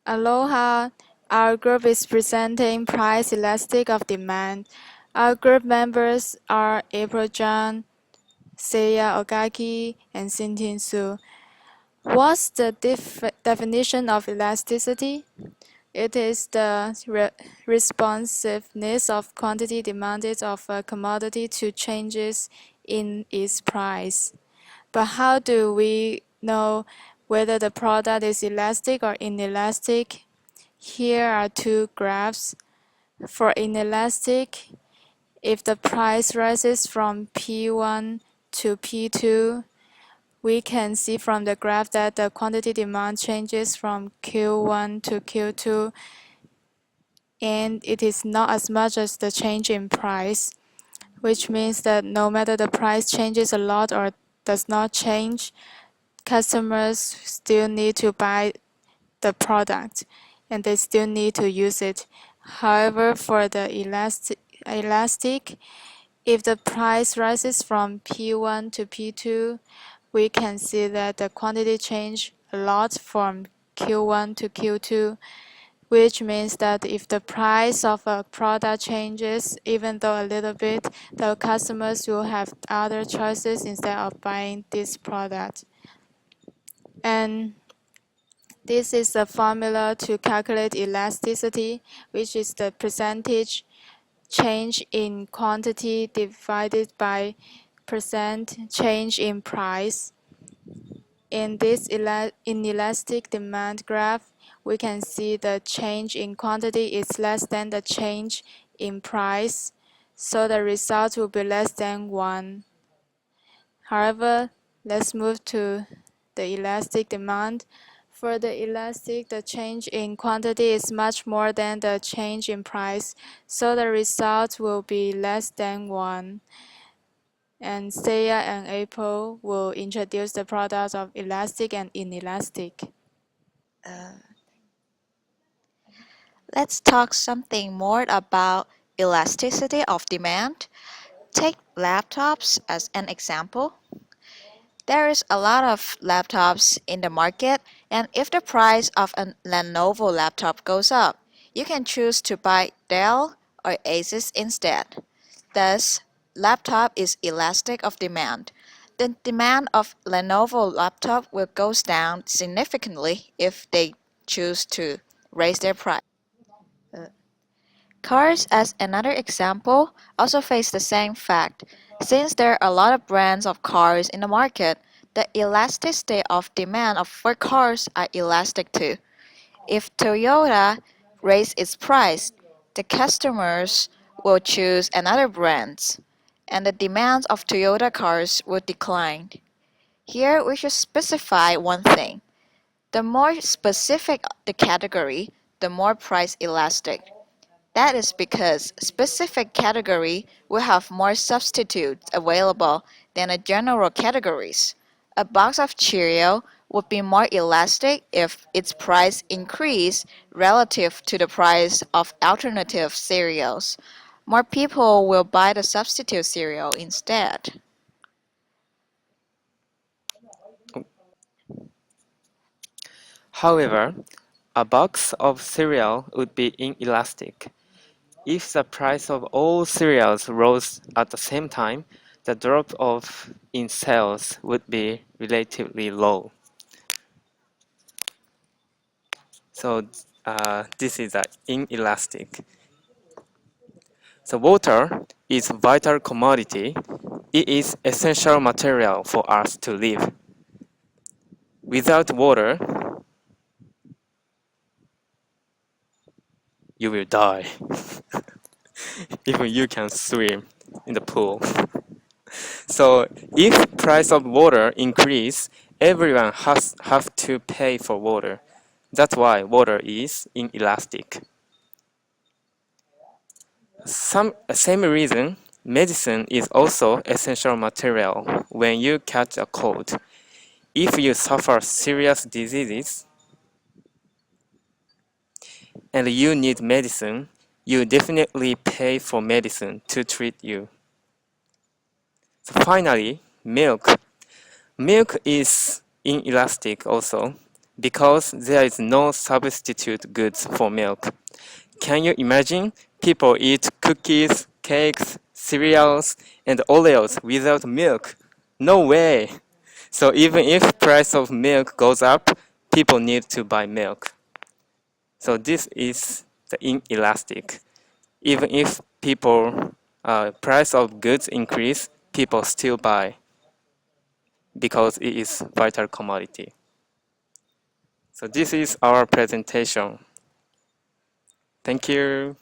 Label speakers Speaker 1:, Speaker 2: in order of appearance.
Speaker 1: Aloha, our group is presenting Price Elastic of Demand. Our group members are April John, Seiya Ogaki, and Sintin Su. What's the definition of elasticity? It is the responsiveness of quantity demanded of a commodity to changes in its price. But how do we know whether the product is elastic or inelastic? Here are two graphs. For inelastic, if the price rises from P1 to P2, we can see from the graph that the quantity demand changes from Q1 to Q2, and it is not as much as the change in price, which means that no matter the price changes a lot or does not change, customers still need to buy the product and they still need to use it. However, for the elastic, if the price rises from P1 to P2, we can see that the quantity change a lot from Q1 to Q2, which means that if the price of a product changes, even though a little bit, the customers will have other choices instead of buying this product. And this is the formula to calculate elasticity, which is the percentage change in quantity divided by percent change in price. In this inelastic demand graph, we can see the change in quantity is less than the change in price, so the result will be less than 1. However, let's move to the elastic demand. For the elastic, the change in quantity is much more than the change in price, so the result will be less than 1. And Seiya and April will introduce the products of elastic and inelastic.
Speaker 2: Let's talk something more about elasticity of demand. Take laptops as an example. There is a lot of laptops in the market, and if the price of a Lenovo laptop goes up, you can choose to buy Dell or Asus instead. Thus, laptop is elastic of demand. The demand of Lenovo laptop will go down significantly if they choose to raise their price. Cars, as another example, also face the same fact. Since there are a lot of brands of cars in the market, the elasticity of demand for cars are elastic too. If Toyota raises its price, the customers will choose another brand, and the demand of Toyota cars will decline. Here we should specify one thing. The more specific the category, the more price elastic. That is because specific category will have more substitutes available than a general categories. A box of Cheerio would be more elastic if its price increased relative to the price of alternative cereals. More people will buy the substitute cereal instead.
Speaker 3: However, a box of cereal would be inelastic. If the price of all cereals rose at the same time, the drop off in sales would be relatively low. So this is inelastic. So water is a vital commodity. It is essential material for us to live. Without water, you will die. Even you can swim in the pool. So if price of water increase, everyone have to pay for water. That's why water is inelastic. Same reason, medicine is also essential material when you catch a cold. If you suffer serious diseases and you need medicine, you definitely pay for medicine to treat you. So finally, milk. Milk is inelastic also, because there is no substitute goods for milk. Can you imagine people eat cookies, cakes, cereals, and Oreos without milk? No way! So even if price of milk goes up, people need to buy milk. So this is the inelastic. Even if people price of goods increase, people still buy because it is vital commodity. So this is our presentation. Thank you.